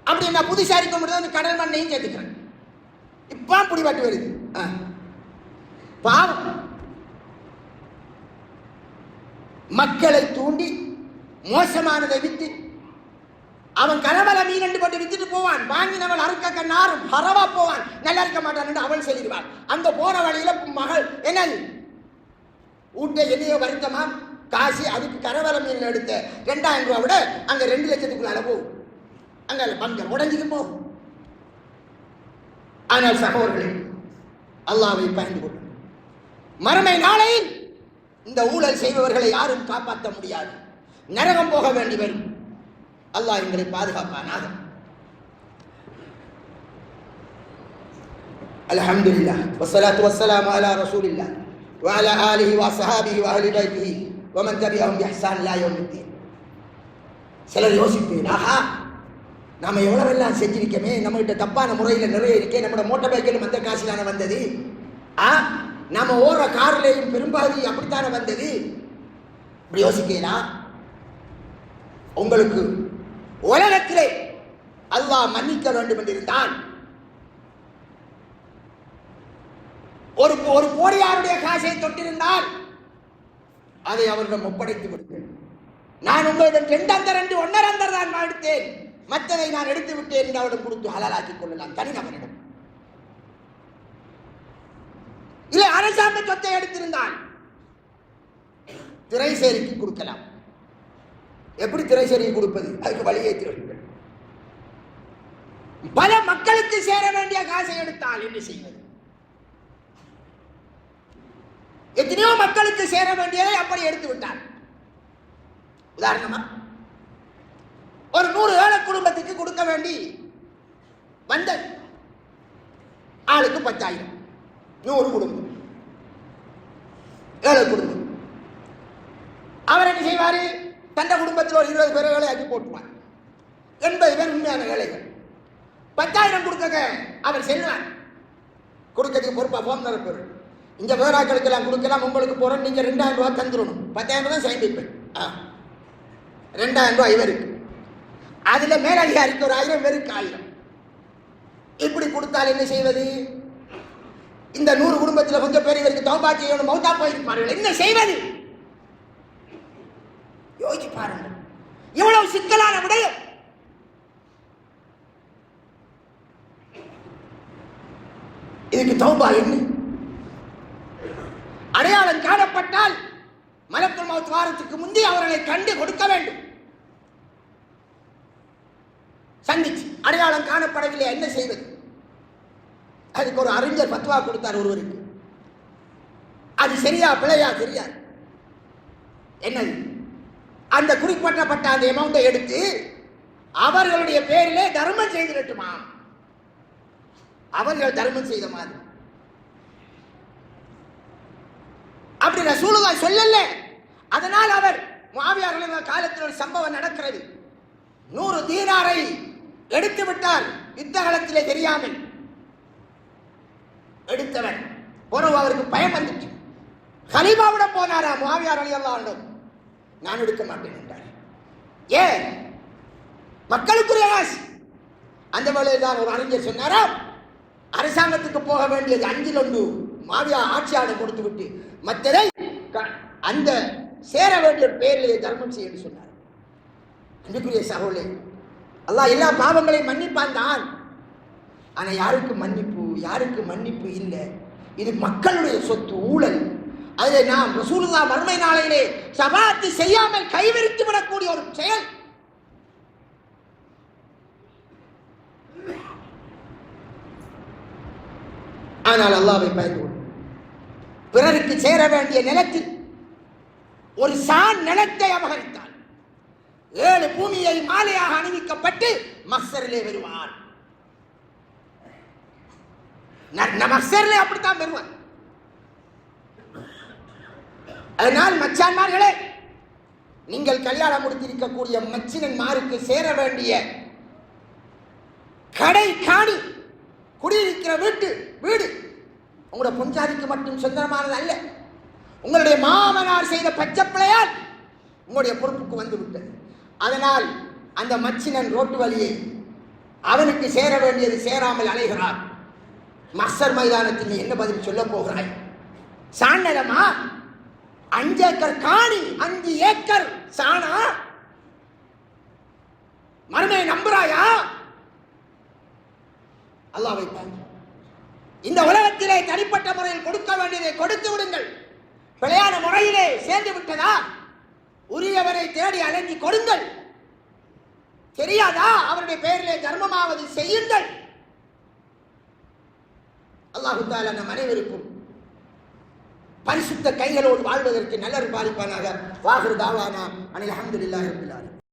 Speaker 1: அப்படி நான் புதுசாரிக்க முடியாது, கடல் மண்ணையும் சேர்த்துக்கிறேன். இப்ப புடிவாட்டு வருது. பாவம், மக்களை தூண்டி மோசமானதை வித்து அவன் கரவல மீன் என்று போட்டு வித்துட்டு போவான். வாங்கினவள் அறுக்க நாரும் பரவா போவான். நல்லா இருக்க மாட்டான் என்று அவள் சொல்லிடுவாள். அந்த போற வழியில மகள் என்னது ஊட்டை என்னையோ வருத்தமா காசி, அதுக்கு கரவல மீன் எடுத்த 2000 ரூபாய் விட அங்க 2 லட்சத்துக்குள்ள போகும். அங்க பங்கர் உடஞ்சிக்கு போகும். ஆனால் சகோதரர்களே, அல்லாஹ்வை பயந்து கொள்ளும். மறுமை நாளையில் இந்த ஊழல் செய்பவர்களை யாரும் காப்பாற்ற முடியாது. நரகம் போக வேண்டி வரும். அல்லாஹ் எங்களை பாதுகாப்பானாக. அல்ஹம்துலில்லாஹ் வஸ்ஸலாத்து வஸ்ஸலாமு அலா ரசூலில்லாஹ் வ அலா ஆலிஹி வ ஸஹாபிஹி வ அஹ்லி பைத்திஹி வ மன் தபிஅஹும் பி இஹ்சான் இலா யௌமித்தீன். சிலர் யோசிப்பேன், ஆஹா நாம எவ்வளவெல்லாம் செஞ்சிருக்கமே, நம்மகிட்ட தப்பான முறையில் நிறைய இருக்கே, நம்மளோட மோட்டார் பைக்கிலும் அந்த காசுதானே வந்தது, நாம ஓடுற கார்லையும் பெரும்பாதி அப்படித்தானே வந்தது. இப்படி யோசிக்கலாம். உங்களுக்கு உலகத்திலே அல்லாஹ் மன்னிக்க வேண்டும் என்றிருந்தால் ஒரு கோடியாருடைய காசை தொட்டிருந்தால் அதை அவரிடம் ஒப்படைத்து விடுங்கள். நான் உங்களிடம் 2 1.5 தான் எடுத்தேன், மற்றதை நான் எடுத்து விட்டேன் என்று அவரிடம் கொடுத்து ஹலாலாக்கிக் கொள்ளலாம் தனிநபரிடம். இல்லை அரசாங்க சொத்தை எடுத்திருந்தால் திரைசேரிக்கு கொடுக்கலாம். எப்படி திரைசேரிக்கு கொடுப்பது? அதுக்கு வழியை திரட்டுங்கள். பல மக்களுக்கு சேர வேண்டிய காசை எடுத்தால் என்ன செய்வது? எத்தனையோ மக்களுக்கு சேர வேண்டியதை அப்படி எடுத்து விட்டார். உதாரணமா ஒரு 100 ஏழை குடும்பத்துக்கு கொடுக்க வேண்டி வந்த ஆளுக்கு 10,000, 100 குடும்பம், ஏழை குடும்பம். அவர் என்ன செய்வாரு? தந்த குடும்பத்தில் ஒரு 20 பேரை வேலையாக்கி போட்டுவார். 80 பேர் உண்மையான வேலைகள். 10,000 கொடுக்க அவர் செல்வார். கொடுக்கறதுக்கு பொறுப்பா போன் நிரப்பர். இந்த வேறாக்களுக்கெல்லாம் கொடுக்கலாம், உங்களுக்கு போறோம், நீங்க 2,000 ரூபாய் தந்துடணும். 10,000 தான் சேமிப்பேன், 2,000 ரூபாய் இவருக்கு, அதுல மேலதிகாரிக்கு ஒரு 1000, பேருக்கு 1000. இப்படி கொடுத்தால் என்ன செய்வது? இந்த 100 குடும்பத்தில் கொஞ்சம் பேர் இவருக்கு தௌபா செய்யணும், மௌத்தா போயிருப்பார்கள். என்ன செய்வது? யோசிச்சு பாருங்க, இவ்வளவு சிக்கலான விடயம். இதுக்கு தௌபா என்ன? அடையாளம் காணப்பட்டால் மலக்குல் மௌத் வாரத்துக்கு முந்தி அவர்களை கண்டு கொடுக்க வேண்டும். சந்திச்சு அடையாளம் காணப்படவில்லை, என்ன செய்வது? அதுக்கு ஒரு அறிஞர் பத்வா கொடுத்தார் ஒருவருக்கு. அது சரியா பிழையா தெரியாது. என்னது? அந்த குறிப்பிட்டப்பட்ட அந்த அமௌண்டை எடுத்து அவர்களுடைய பேரிலே தர்மம் செய்திடட்டுமா? அவர்கள் தர்மம் செய்த மாதிரி. அப்படி ரசூலுல்லாஹ் சொல்லல. அதனால் அவர் முஆவியா ரலியல்லாஹு காலத்தில் ஒரு சம்பவம் நடக்கிறது. 100 தீனாரை எடுத்து விட்டார், யுத்த காலத்திலே தெரியாமல் எடுத்தவர். போறவு அவருக்கு பயம் வந்துச்சு. கலீஃபாவிடம் போனாரா முஆவியா ரலியல்லாஹு அன்ஹு, நான் எடுக்க மாட்டேன் என்றார். ஏன்? மக்களுக்குரிய காசு. அந்த வேளையில் தான் ஒரு அறிஞர் சொன்னாரா, அரசாங்கத்துக்கு போக வேண்டியது 5 1 முஆவியா ஆட்சியாளர் கொடுத்து விட்டு மற்றதை அந்த சேர வேண்டிய பேரிலே தர்மம் செய்ய சொன்னார். அன்புக்குரிய சகோதரர்களே, அல்லாஹ் எல்லா பாவங்களையும் மன்னிப்பான் தான். ஆனா யாருக்கு மன்னிப்பு, யாருக்கு மன்னிப்பு இல்லை. இது மக்களுடைய சொத்து, ஊழல். அதை நாம் ரசூலுல்லாஹ் மறுமை நாளையிலே ஷஃபாஅத் செய்யாமல் கைவிரித்து விடக்கூடிய ஒரு செயல். ஆனால் அல்லாஹ்வை பயந்து கொள். பிறருக்கு சேர வேண்டிய நிலத்தில் ஒரு சான் நிலத்தை அபகரித்தார். 7 பூமியை மாலையாக அணிவிக்கப்பட்டு மஹ்சரிலே வருவார். மஹ்சரிலே அப்படித்தான் வருவார். அதனால் மச்சான்மார்களே, நீங்கள் கல்யாணம் முடித்திருக்கக்கூடிய மச்சினன்மாருக்கு சேர வேண்டிய கடை காணி, குடியிருக்கிற வீடு உங்களோட பொஞ்சாதிக்கு மட்டும் சொந்தமானது அல்ல. உங்களுடைய மாமனார் செய்த பச்சைப்பிள்ளையால் உங்களுடைய பொறுப்புக்கு வந்து விட்டது. அதனால் அந்த மச்சினன் ரோட்டு வழியை அவனுக்கு சேர வேண்டியது சேராமல் அலைகிறார். மஹ்சர் மைதானத்தில் நீ என்ன பதில் சொல்ல போகிறாய்? சாணமா 5 ஏக்கர் காணி, 5 ஏக்கர் சாணா? மறுமையை நம்புறாயா? அல்லாஹ்வை பாருங்கள். இந்த உலகத்திலே தனிப்பட்ட முறையில் கொடுக்க வேண்டியதை கொடுத்து விடுங்கள். பிழையான முறையிலே சேர்ந்து விட்டதா? உரியவரை தேடி அலைஞ்சி கொடுங்கள். தெரியாதா? அவருடைய பெயரிலே தர்மமாவது செய்யுங்கள். அல்லாஹ் தஆலா நம் அனைவருக்கும் பரிசுத்த கைகளோடு வாழ்வதற்கு நல்லர் பாலிப்பானாக. வாஹிரு தாவானா அனில் அல்ஹம்துலில்லாஹி ரப்பில் ஆலமீன்.